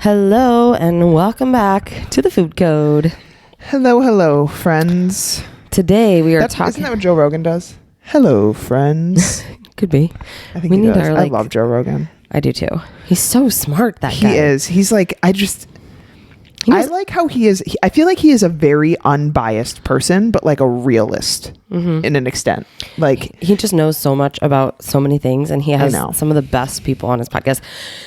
Hello and welcome back to the Food Code. Hello, friends. Today we are talking. Isn't that what Joe Rogan does? Hello, friends. Could be. I think he does. I love Joe Rogan. I do too. He's so smart, that guy. He is. He's like, I like how he is. I feel like he is a very unbiased person, but like a realist in an extent. Like he just knows so much about so many things, and he has some of the best people on his podcast.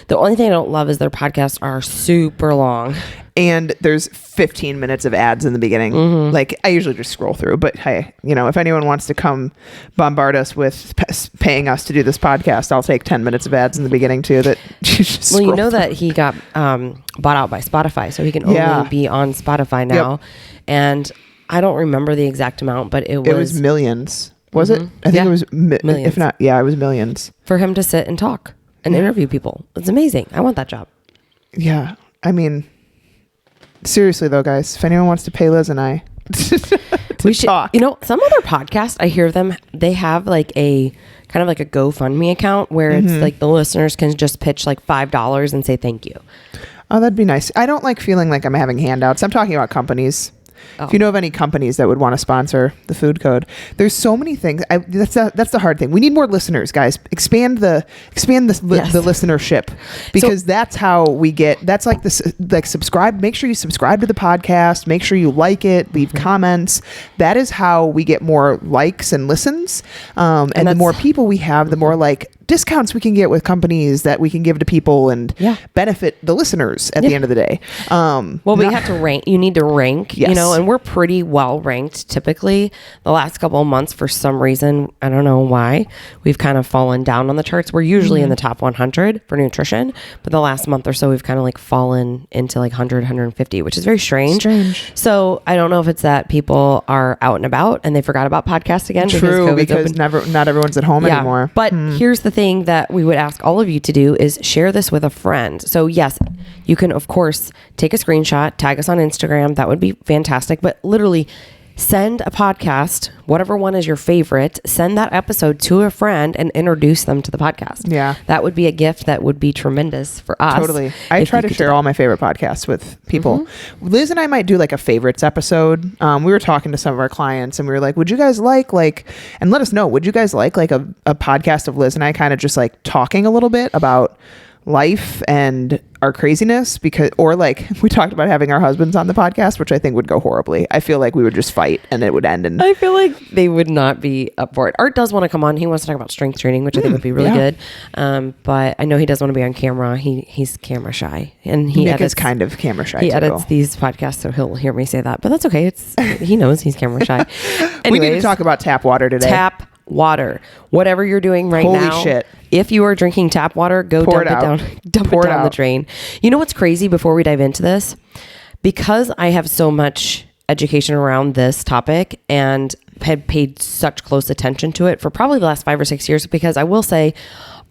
The only thing I don't love is their podcasts are super long. And there's 15 minutes of ads in the beginning. Like I usually just scroll through, but hey, if anyone wants to come bombard us with paying us to do this podcast, I'll take 10 minutes of ads in the beginning too. That that he got bought out by Spotify, so he can only be on Spotify now. Yep. And I don't remember the exact amount, but it was millions. Was it? I think it was millions. If not, it was millions for him to sit and talk and interview people. It's amazing. I want that job. Yeah, I mean. Seriously though, guys, if anyone wants to pay Liz and I we should talk. Some other podcasts, I hear them, they have like a kind of like a GoFundMe account where it's like the listeners can just pitch like $5 and say thank you. Oh, that'd be nice. I don't like feeling like I'm having handouts. I'm talking about companies. If you know of any companies that would want to sponsor the Food Code, there's so many things. That's the hard thing. We need more listeners, guys. Expand the listenership, because that's how we get. That's like this. Like subscribe. Make sure you subscribe to the podcast. Make sure you like it. Leave comments. That is how we get more likes and listens. And the more people we have, the more like discounts we can get with companies that we can give to people and benefit the listeners at the end of the day. We have to rank. You need to rank. Yes. And we're pretty well ranked typically. The last couple of months, for some reason, I don't know why, we've kind of fallen down on the charts. We're usually in the top 100 for nutrition, but the last month or so, we've kind of like fallen into like 100, 150, which is very strange. So I don't know if it's that people are out and about and they forgot about podcasts again. True, because not everyone's at home anymore. But here's the thing that we would ask all of you to do is share this with a friend. So yes, you can of course take a screenshot, tag us on Instagram. That would be fantastic. But literally send a podcast, whatever one is your favorite, send that episode to a friend and introduce them to the podcast. Yeah. That would be a gift that would be tremendous for us. Totally. I try to share all my favorite podcasts with people. Liz and I might do like a favorites episode. We were talking to some of our clients and we were like, would you guys like, and let us know, would you guys like a podcast of Liz and I kind of just like talking a little bit about life and our craziness, or like we talked about having our husbands on the podcast, which I think would go horribly. I feel like we would just fight and it would end. And I feel like they would not be up for it. Art does want to come on. He wants to talk about strength training, which I think would be really good. But I know he doesn't want to be on camera. He's camera shy, and Nick is kind of camera shy. He edits these podcasts, so he'll hear me say that. But that's okay. He knows he's camera shy. Anyways, we need to talk about tap water today. Tap water, whatever you're doing right now. Holy shit. If you are drinking tap water, go dump it down the drain. You know what's crazy before we dive into this? Because I have so much education around this topic and had paid such close attention to it for probably the last 5 or 6 years, because I will say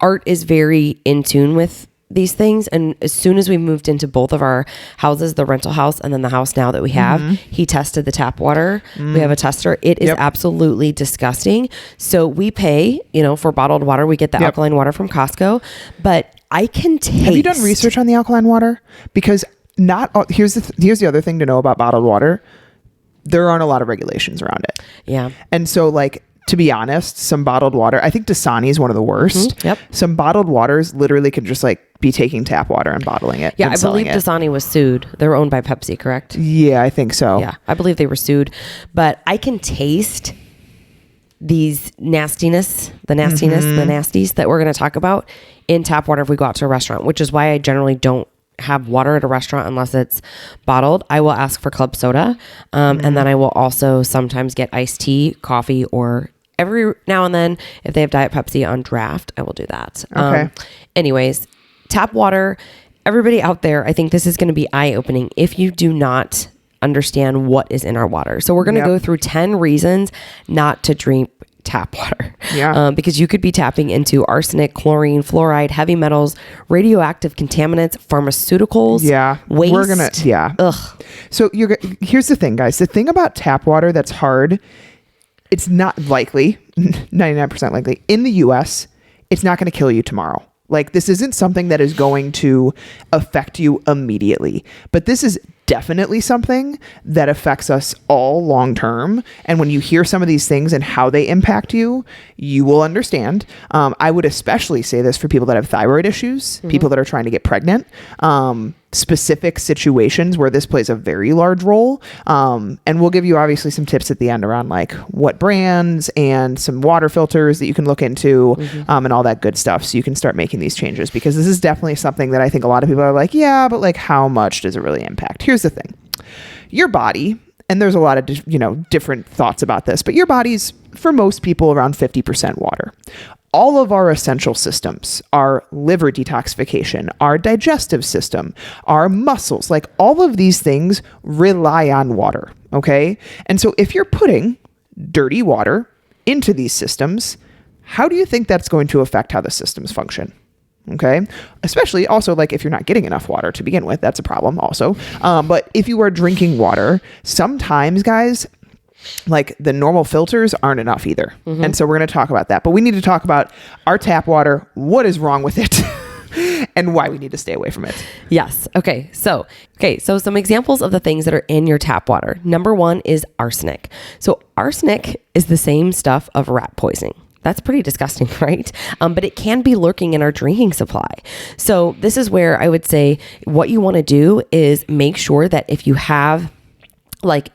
Art is very in tune with these things. And as soon as we moved into both of our houses, the rental house and then the house now that we have, he tested the tap water. We have a tester. It is absolutely disgusting. So we pay, for bottled water. We get the alkaline water from Costco, but I can taste. Have you done research on the alkaline water? Because here's the other thing to know about bottled water. There aren't a lot of regulations around it. Yeah. And so to be honest, some bottled water, I think Dasani is one of the worst. Yep. Some bottled waters literally could just be taking tap water and bottling it. Yeah, I believe Dasani was sued. They were owned by Pepsi, correct? Yeah, I think so. Yeah, I believe they were sued. But I can taste these the nasties that we're going to talk about in tap water if we go out to a restaurant, which is why I generally don't have water at a restaurant unless it's bottled. I will ask for club soda. And then I will also sometimes get iced tea, coffee, or every now and then, if they have Diet Pepsi on draft, I will do that. Okay. Anyways, tap water, everybody out there, I think this is going to be eye-opening if you do not understand what is in our water. So we're going to go through 10 reasons not to drink tap water. Yeah. Because you could be tapping into arsenic, chlorine, fluoride, heavy metals, radioactive contaminants, pharmaceuticals. Yeah. Waste. Ugh. So here's the thing, guys. The thing about tap water that's hard, it's not likely, 99% likely, in the US, it's not going to kill you tomorrow. Like, this isn't something that is going to affect you immediately, but this is definitely something that affects us all long term. And when you hear some of these things and how they impact you, you will understand. I would especially say this for people that have thyroid issues, people that are trying to get pregnant, specific situations where this plays a very large role. And we'll give you obviously some tips at the end around like what brands and some water filters that you can look into, and all that good stuff. So you can start making these changes, because this is definitely something that I think a lot of people are like, yeah, but like how much does it really impact? Here's the thing. Your body, and there's a lot of, different thoughts about this, but your body's for most people around 50% water. All of our essential systems, our liver detoxification, our digestive system, our muscles, like all of these things rely on water. Okay. And so if you're putting dirty water into these systems, how do you think that's going to affect how the systems function? Okay. Especially also like if you're not getting enough water to begin with, that's a problem also. But if you are drinking water, sometimes guys, like the normal filters aren't enough either. And so we're going to talk about that, but we need to talk about our tap water, what is wrong with it and why we need to stay away from it. Yes. Okay. So some examples of the things that are in your tap water. Number one is arsenic. So arsenic is the same stuff of rat poisoning. That's pretty disgusting, right? But it can be lurking in our drinking supply. So this is where I would say what you want to do is make sure that if you have like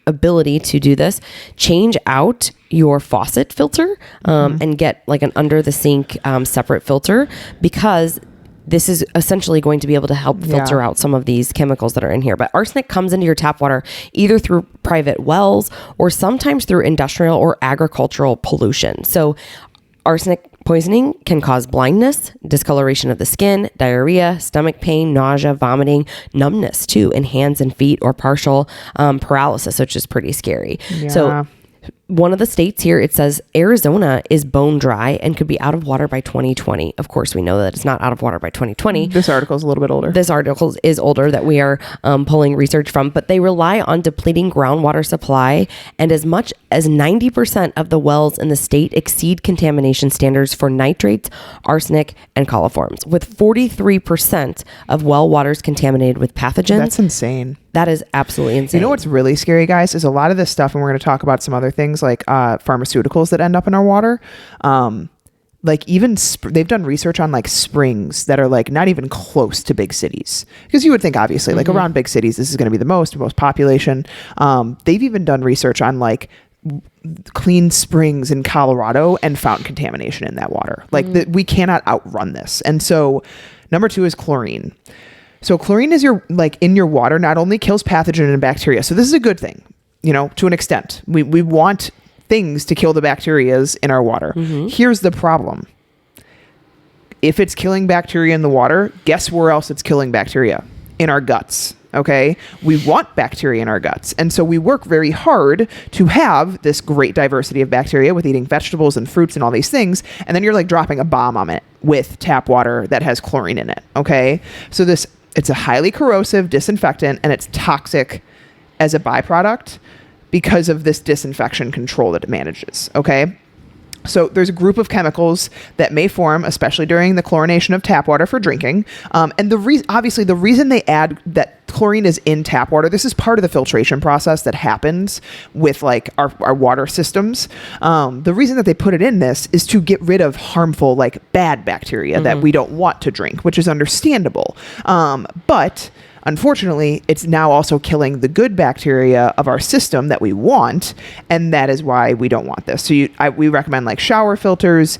ability to do this, change out your faucet filter and get like an under the sink separate filter, because this is essentially going to be able to help filter out some of these chemicals that are in here. But arsenic comes into your tap water either through private wells or sometimes through industrial or agricultural pollution. So arsenic poisoning can cause blindness, discoloration of the skin, diarrhea, stomach pain, nausea, vomiting, numbness too in hands and feet, or partial paralysis, which is pretty scary. Yeah. So one of the states here, it says Arizona is bone dry and could be out of water by 2020. Of course, we know that it's not out of water by 2020. This article is a little bit older. This article is older that we are pulling research from, but they rely on depleting groundwater supply, and as much as 90% of the wells in the state exceed contamination standards for nitrates, arsenic, and coliforms, with 43% of well waters contaminated with pathogens. That's insane. That is absolutely insane. You know what's really scary, guys, is a lot of this stuff, and we're going to talk about some other things like pharmaceuticals that end up in our water. Like even they've done research on like springs that are like not even close to big cities, because you would think obviously like around big cities this is going to be the most population. They've even done research on like clean springs in Colorado and found contamination in that water. Like we cannot outrun this. And so number 2 is chlorine. So chlorine is in your water, not only kills pathogen and bacteria. So this is a good thing, to an extent. We want things to kill the bacterias in our water. Here's the problem. If it's killing bacteria in the water, guess where else it's killing bacteria? In our guts. Okay. We want bacteria in our guts. And so we work very hard to have this great diversity of bacteria with eating vegetables and fruits and all these things. And then you're like dropping a bomb on it with tap water that has chlorine in it. Okay. So it's a highly corrosive disinfectant, and it's toxic as a byproduct because of this disinfection control that it manages. Okay. So there's a group of chemicals that may form, especially during the chlorination of tap water for drinking. And the reason they add that chlorine is in tap water, this is part of the filtration process that happens with like our water systems. The reason that they put it in this is to get rid of harmful, like bad bacteria that we don't want to drink, which is understandable. But unfortunately, it's now also killing the good bacteria of our system that we want, and that is why we don't want this. So we recommend like shower filters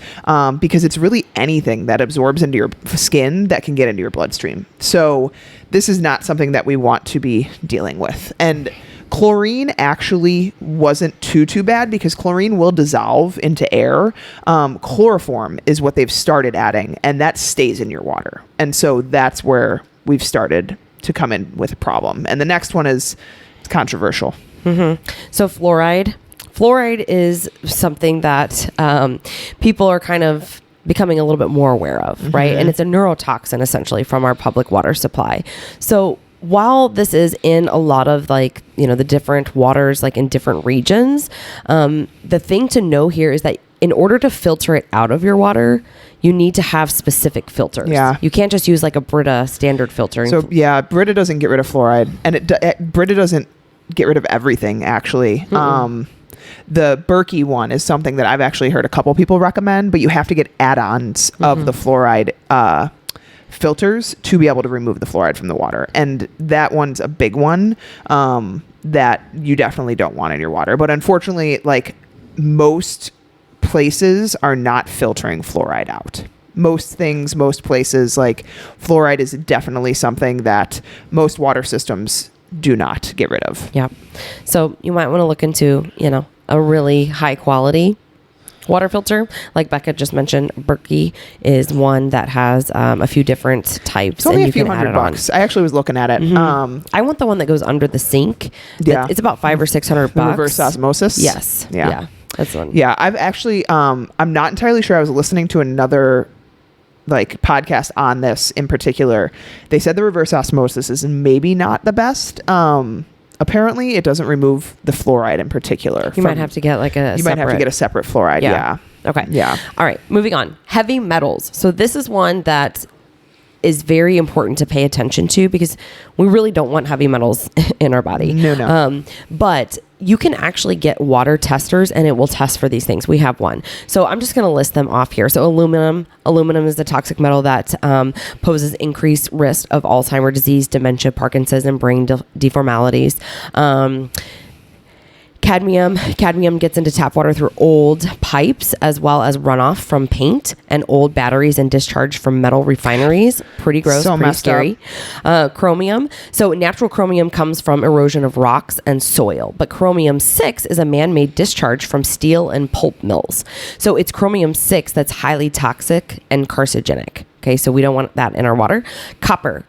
because it's really anything that absorbs into your skin that can get into your bloodstream. So this is not something that we want to be dealing with. And chlorine actually wasn't too bad, because chlorine will dissolve into air. Chloroform is what they've started adding, and that stays in your water. And so that's where we've started to come in with a problem. And the next one is controversial. So fluoride is something that people are kind of becoming a little bit more aware of, right? And it's a neurotoxin essentially from our public water supply. So while this is in a lot of like, the different waters, like in different regions, the thing to know here is that in order to filter it out of your water, you need to have specific filters. Yeah. You can't just use like a Brita standard filter. So yeah, Brita doesn't get rid of fluoride, and Brita doesn't get rid of everything actually. Mm-mm. The Berkey one is something that I've actually heard a couple people recommend, but you have to get add-ons of the fluoride filters to be able to remove the fluoride from the water. And that one's a big one that you definitely don't want in your water. But unfortunately, like most places are not filtering fluoride out. Most places, like fluoride is definitely something that most water systems do not get rid of. Yeah. So you might want to look into, a really high quality water filter. Like Becca just mentioned, Berkey is one that has a few different types. It's only a few $100. I actually was looking at it. Mm-hmm. I want the one that goes under the sink. Yeah. It's about $500 or $600. Reverse osmosis? Yes. Yeah. That's the one. Yeah. I've actually, I'm not entirely sure. I was listening to another like podcast on this in particular. They said the reverse osmosis is maybe not the best. Apparently it doesn't remove the fluoride in particular. You might have to get like a separate fluoride. Yeah. Okay. Yeah. All right. Moving on. Heavy metals. So this is one that is very important to pay attention to because we really don't want heavy metals in our body. No. But you can actually get water testers and it will test for these things. We have one. So I'm just going to list them off here. So aluminum is the toxic metal that poses increased risk of Alzheimer's disease, dementia, Parkinson's, and brain deformalities. Cadmium gets into tap water through old pipes as well as runoff from paint and old batteries and discharge from metal refineries. Pretty gross, so pretty scary. Chromium. So natural chromium comes from erosion of rocks and soil, but chromium-6 is a man-made discharge from steel and pulp mills. So it's chromium-6 that's highly toxic and carcinogenic. Okay, so we don't want that in our water. Copper.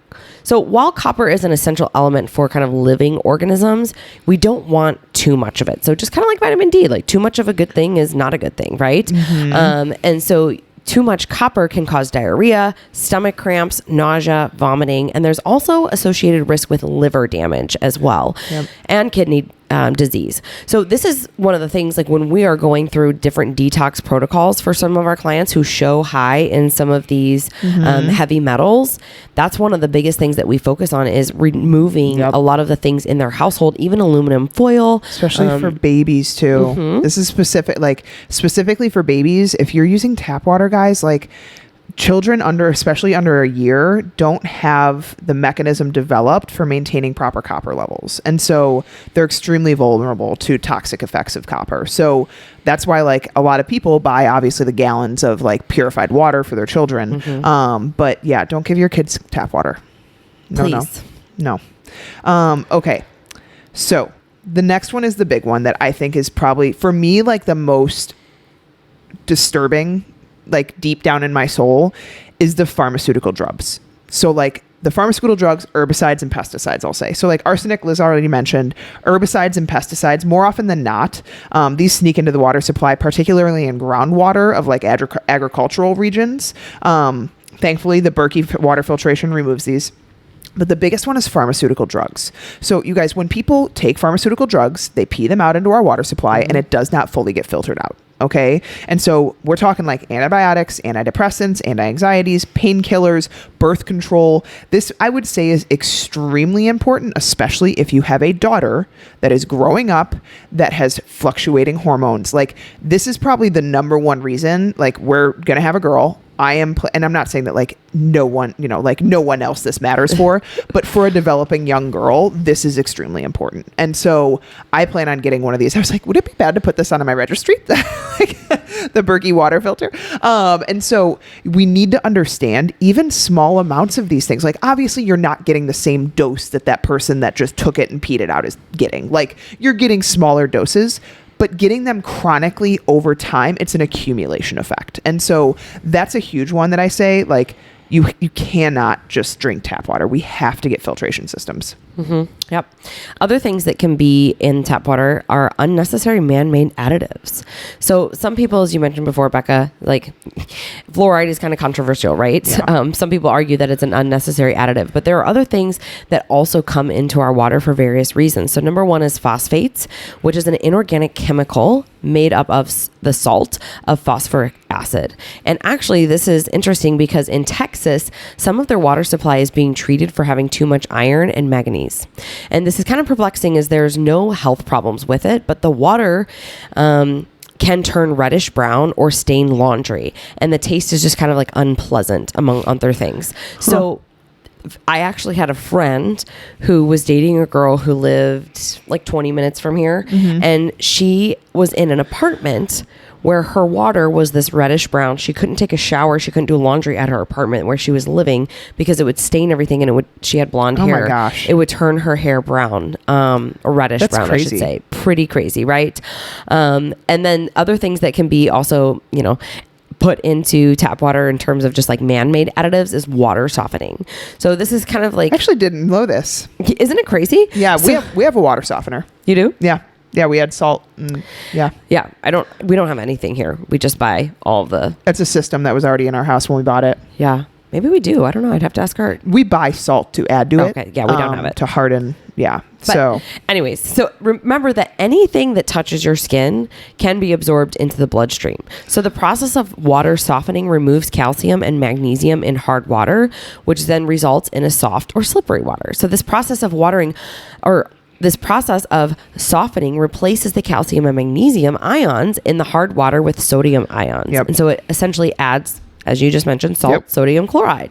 So while copper is an essential element for kind of living organisms, we don't want too much of it. So just kind of like vitamin D, like too much of a good thing is not a good thing, right? Mm-hmm. And so too much copper can cause diarrhea, stomach cramps, nausea, vomiting, and there's also associated risk with liver damage as well, and kidney disease. So this is one of the things, like when we are going through different detox protocols for some of our clients who show high in some of these heavy metals, that's one of the biggest things that we focus on is removing a lot of the things in their household, even aluminum foil. Especially for babies too. Mm-hmm. This is specifically for babies. If you're using tap water, guys, like children especially under a year, don't have the mechanism developed for maintaining proper copper levels. And so they're extremely vulnerable to toxic effects of copper. So that's why like a lot of people buy obviously the gallons of like purified water for their children. Mm-hmm. But yeah, don't give your kids tap water. Please. No. Okay. So the next one is the big one that I think is probably for me, like the most disturbing, like deep down in my soul, is the pharmaceutical drugs. So like the pharmaceutical drugs, herbicides and pesticides, I'll say. So like arsenic, Liz already mentioned, herbicides and pesticides, more often than not, these sneak into the water supply, particularly in groundwater of like agricultural regions. Thankfully, the Berkey water filtration removes these. But the biggest one is pharmaceutical drugs. So you guys, when people take pharmaceutical drugs, they pee them out into our water supply and it does not fully get filtered out. Okay. And so we're talking like antibiotics, antidepressants, anti-anxieties, painkillers, birth control. This I would say is extremely important, especially if you have a daughter that is growing up that has fluctuating hormones. Like this is probably the number one reason, like we're going to have a girl. And I'm not saying that like no one else this matters for, but for a developing young girl, this is extremely important. And so I plan on getting one of these. I was like, would it be bad to put this on my registry? Like the Berkey water filter. And so we need to understand even small amounts of these things. Like obviously you're not getting the same dose that person that just took it and peed it out is getting. Like you're getting smaller doses, but getting them chronically over time, it's an accumulation effect. And so that's a huge one that I say, like, you cannot just drink tap water. We have to get filtration systems. Mm-hmm. Yep. Other things that can be in tap water are unnecessary man-made additives. So some people, as you mentioned before, Becca, like fluoride is kind of controversial, right? Yeah. Some people argue that it's an unnecessary additive, but there are other things that also come into our water for various reasons. So number one is phosphates, which is an inorganic chemical made up of the salt of phosphoric acid. And actually, this is interesting because in Texas, some of their water supply is being treated for having too much iron and manganese. And this is kind of perplexing as there's no health problems with it, but the water can turn reddish brown or stain laundry. And the taste is just kind of like unpleasant, among other things. So I actually had a friend who was dating a girl who lived like 20 minutes from here. Mm-hmm. And she was in an apartment where her water was this reddish brown. She couldn't take a shower. She couldn't do laundry at her apartment where she was living because it would stain everything, and she had blonde hair. Oh my gosh. It would turn her hair brown, or reddish That's brown, crazy. I should say. Pretty crazy, right? And then other things that can be also, put into tap water in terms of just like man-made additives is water softening. So this is kind of like... I actually didn't know this. Isn't it crazy? Yeah, we have a water softener. You do? Yeah. Yeah, we had salt. Yeah. Yeah. We don't have anything here. We just buy all the... That's a system that was already in our house when we bought it. Yeah. Maybe we do. I don't know. I'd have to ask Art. We buy salt to add to it. Okay. Yeah, we don't have it. To harden. Yeah. But anyways, so remember that anything that touches your skin can be absorbed into the bloodstream. So the process of water softening removes calcium and magnesium in hard water, which then results in a soft or slippery water. So this process of softening replaces the calcium and magnesium ions in the hard water with sodium ions. Yep. And so it essentially adds, as you just mentioned, salt, sodium chloride.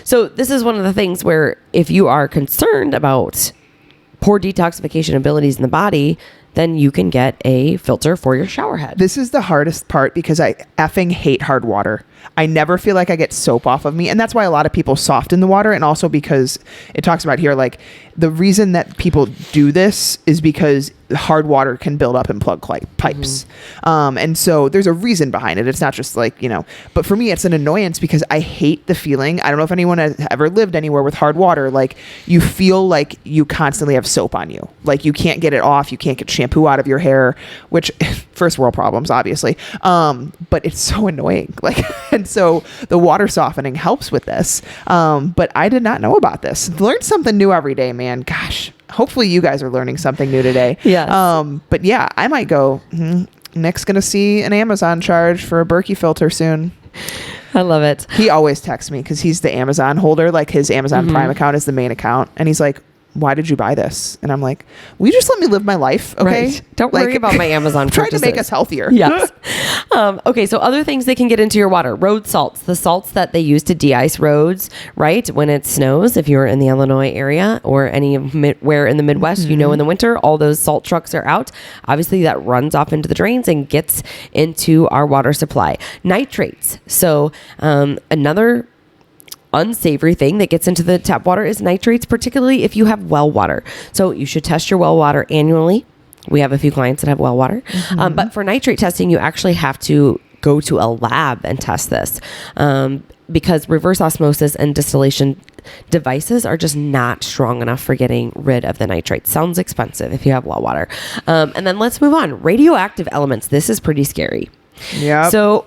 So this is one of the things where if you are concerned about poor detoxification abilities in the body, then you can get a filter for your shower head. This is the hardest part because I effing hate hard water. I never feel like I get soap off of me. And that's why a lot of people soften the water. And also because it talks about here, like the reason that people do this is because hard water can build up in plug pipes. Mm-hmm. And so there's a reason behind it. It's not just like, but for me, it's an annoyance because I hate the feeling. I don't know if anyone has ever lived anywhere with hard water. Like you feel like you constantly have soap on you. Like you can't get it off. You can't get shampoo out of your hair, which first world problems, obviously. But it's so annoying. Like, and so the water softening helps with this. But I did not know about this. Learn something new every day, man. Gosh, hopefully you guys are learning something new today. Yes. But yeah, I might go, Nick's going to see an Amazon charge for a Berkey filter soon. I love it. He always texts me because he's the Amazon holder. Like his Amazon Prime account is the main account. And he's like, why did you buy this? And I'm like, will you just let me live my life? Okay. Right. Don't worry about my Amazon trying purchases. to make us healthier. Yes. Okay. So other things that can get into your water, road salts, the salts that they use to de-ice roads, right? When it snows, if you're in the Illinois area or anywhere in the Midwest, in the winter, all those salt trucks are out. Obviously that runs off into the drains and gets into our water supply. Nitrates. So, another unsavory thing that gets into the tap water is nitrates, particularly if you have well water. So you should test your well water annually. We have a few clients that have well water. But for nitrate testing, you actually have to go to a lab and test this because reverse osmosis and distillation devices are just not strong enough for getting rid of the nitrates. Sounds expensive if you have well water. And then let's move on. Radioactive elements. This is pretty scary. Yeah. So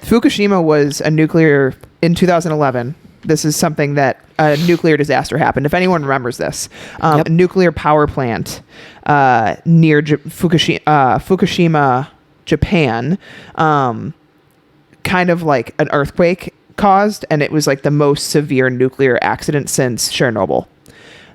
Fukushima was a nuclear in 2011. This is something that a nuclear disaster happened. If anyone remembers this, a nuclear power plant near Fukushima, Japan, kind of like an earthquake caused, and it was like the most severe nuclear accident since Chernobyl.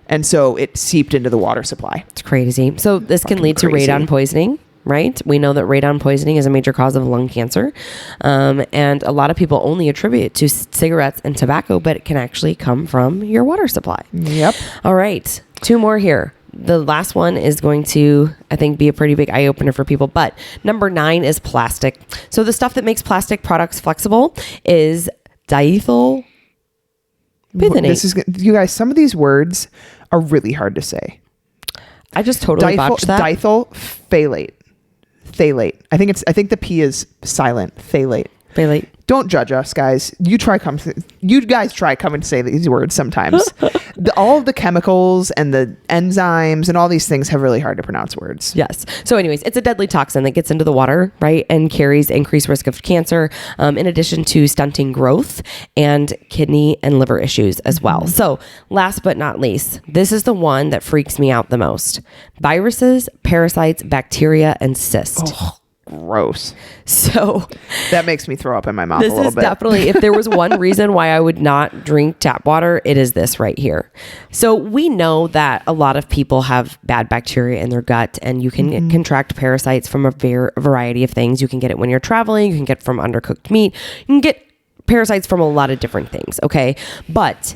And so it seeped into the water supply. It's crazy. So this can lead to radon poisoning. Right? We know that radon poisoning is a major cause of lung cancer. And a lot of people only attribute it to cigarettes and tobacco, but it can actually come from your water supply. Yep. All right. 2 more here. The last one is going to, I think, be a pretty big eye opener for people. But number 9 is plastic. So the stuff that makes plastic products flexible is diethyl pithenate. You guys, some of these words are really hard to say. I just totally botched that. Diethyl phthalate. I think the P is silent. Phthalate. Bailey. Don't judge us, guys. You guys try coming to say these words sometimes. All of the chemicals and the enzymes and all these things have really hard to pronounce words. Yes. So anyways, it's a deadly toxin that gets into the water, right? And carries increased risk of cancer, in addition to stunting growth and kidney and liver issues as well. So last but not least, this is the one that freaks me out the most. Viruses, parasites, bacteria, and cyst. Oh. Gross. So that makes me throw up in my mouth a little bit. This is definitely, if there was one reason why I would not drink tap water, it is this right here. So we know that a lot of people have bad bacteria in their gut, and you can contract parasites from a variety of things. You can get it when you're traveling. You can get it from undercooked meat. You can get parasites from a lot of different things. Okay. But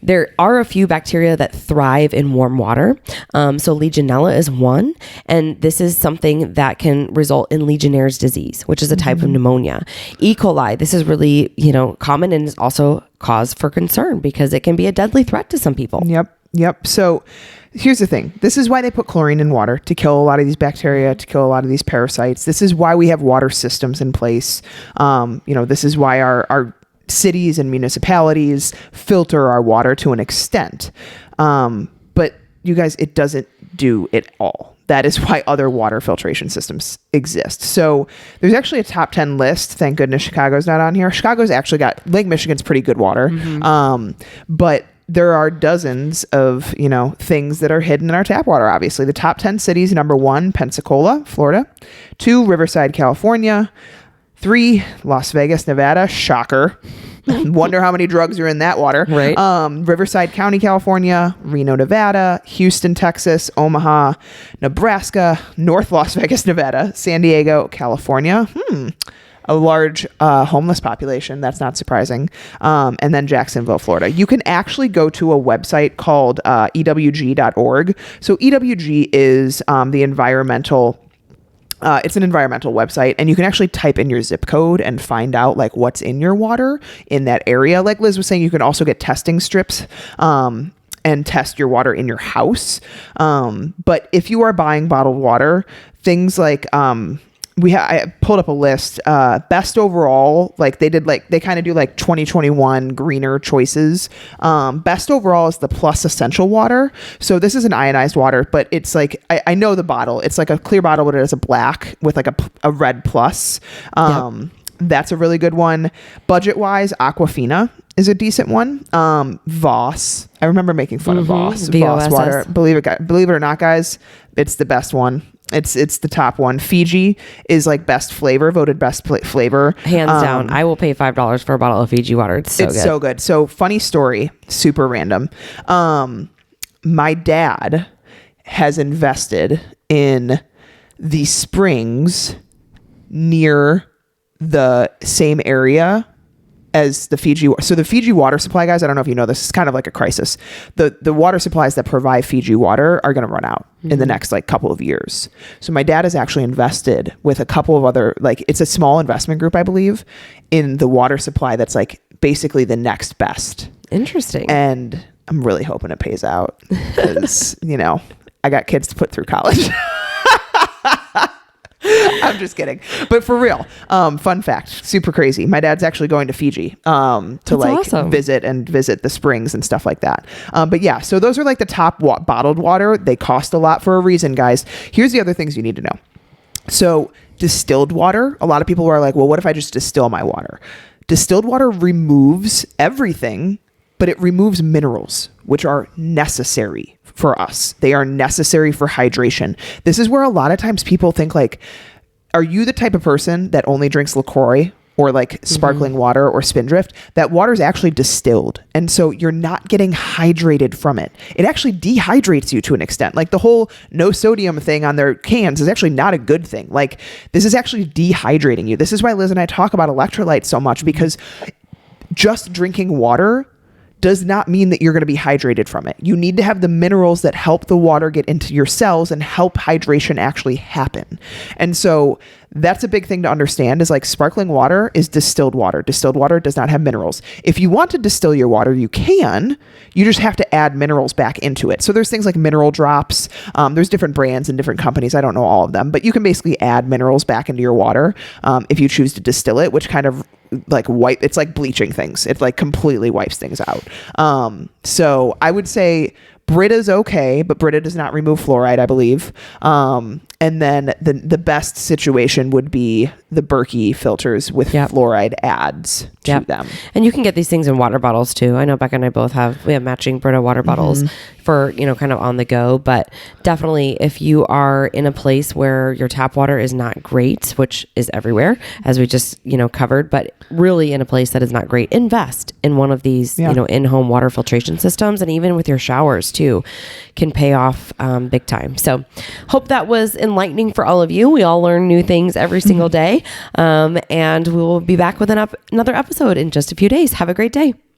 there are a few bacteria that thrive in warm water. So Legionella is one, and this is something that can result in Legionnaire's disease, which is a type of pneumonia. E. coli, this is really, common, and is also cause for concern because it can be a deadly threat to some people. Yep. So here's the thing. This is why they put chlorine in water, to kill a lot of these bacteria, to kill a lot of these parasites. This is why we have water systems in place. This is why our cities and municipalities filter our water to an extent. But you guys, it doesn't do it all. That is why other water filtration systems exist. So there's actually a top 10 list. Thank goodness Chicago's not on here. Chicago's actually got, Lake Michigan's pretty good water. But there are dozens of, things that are hidden in our tap water. Obviously, the top 10 cities: number 1, Pensacola, Florida; 2, Riverside, California; 3, Las Vegas, Nevada. Shocker. Wonder how many drugs are in that water. Right. Riverside County, California; Reno, Nevada; Houston, Texas; Omaha, Nebraska; North Las Vegas, Nevada; San Diego, California. A large homeless population. That's not surprising. And then Jacksonville, Florida. You can actually go to a website called ewg.org. So EWG is the environmental. It's an environmental website, and you can actually type in your zip code and find out like what's in your water in that area. Like Liz was saying, you can also get testing strips and test your water in your house. But if you are buying bottled water, things like I pulled up a list. Best overall, they kind of do 2021 greener choices. Best overall is the Plus Essential Water. So this is an ionized water, but it's I know the bottle. It's like a clear bottle, but it has a black with a red plus. That's a really good one. Budget wise, Aquafina is a decent one. Voss. I remember making fun of Voss. Voss water. Believe it or not, guys, it's the best one. It's the top one. Fiji is best flavor, voted best flavor. Hands down. I will pay $5 for a bottle of Fiji water. It's so good. So funny story, super random. My dad has invested in the springs near the same area as the Fiji. So the Fiji water supply, guys, I don't know if you know this, is kind of like a crisis. The water supplies that provide Fiji water are going to run out in the next couple of years. So my dad has actually invested with a couple of other, it's a small investment group, I believe, in the water supply that's basically the next best. Interesting. And I'm really hoping it pays out because, I got kids to put through college. I'm just kidding. But for real, fun fact, super crazy. My dad's actually going to Fiji to awesome. visit the springs and stuff like that. But yeah, so those are the top bottled water. They cost a lot for a reason, guys. Here's the other things you need to know. So distilled water, a lot of people are like, well, what if I just distill my water? Distilled water removes everything, but it removes minerals, which are necessary for us. They are necessary for hydration. This is where a lot of times people think are you the type of person that only drinks LaCroix or sparkling water or Spindrift? That water is actually distilled. And so you're not getting hydrated from it. It actually dehydrates you to an extent. The whole no sodium thing on their cans is actually not a good thing. This is actually dehydrating you. This is why Liz and I talk about electrolytes so much, because just drinking water does not mean that you're going to be hydrated from it. You need to have the minerals that help the water get into your cells and help hydration actually happen. And so that's a big thing to understand, is like sparkling water is distilled water. Distilled water does not have minerals. If you want to distill your water, you can. You just have to add minerals back into it. So there's things like mineral drops. There's different brands and different companies. I don't know all of them, but you can basically add minerals back into your water if you choose to distill it, which kind of like it's like bleaching things. It like completely wipes things out. So I would say Brita's okay, but Brita does not remove fluoride, I believe. And then the best situation would be the Berkey filters with fluoride adds to them. And you can get these things in water bottles too. I know Becca and I we have matching Brita water bottles for, kind of on the go. But definitely if you are in a place where your tap water is not great, which is everywhere, as we just, covered, but really in a place that is not great, invest in one of these, in-home water filtration systems. And even with your showers too, can pay off big time. So hope that was enlightening for all of you. We all learn new things every single day. And we will be back with another episode in just a few days. Have a great day.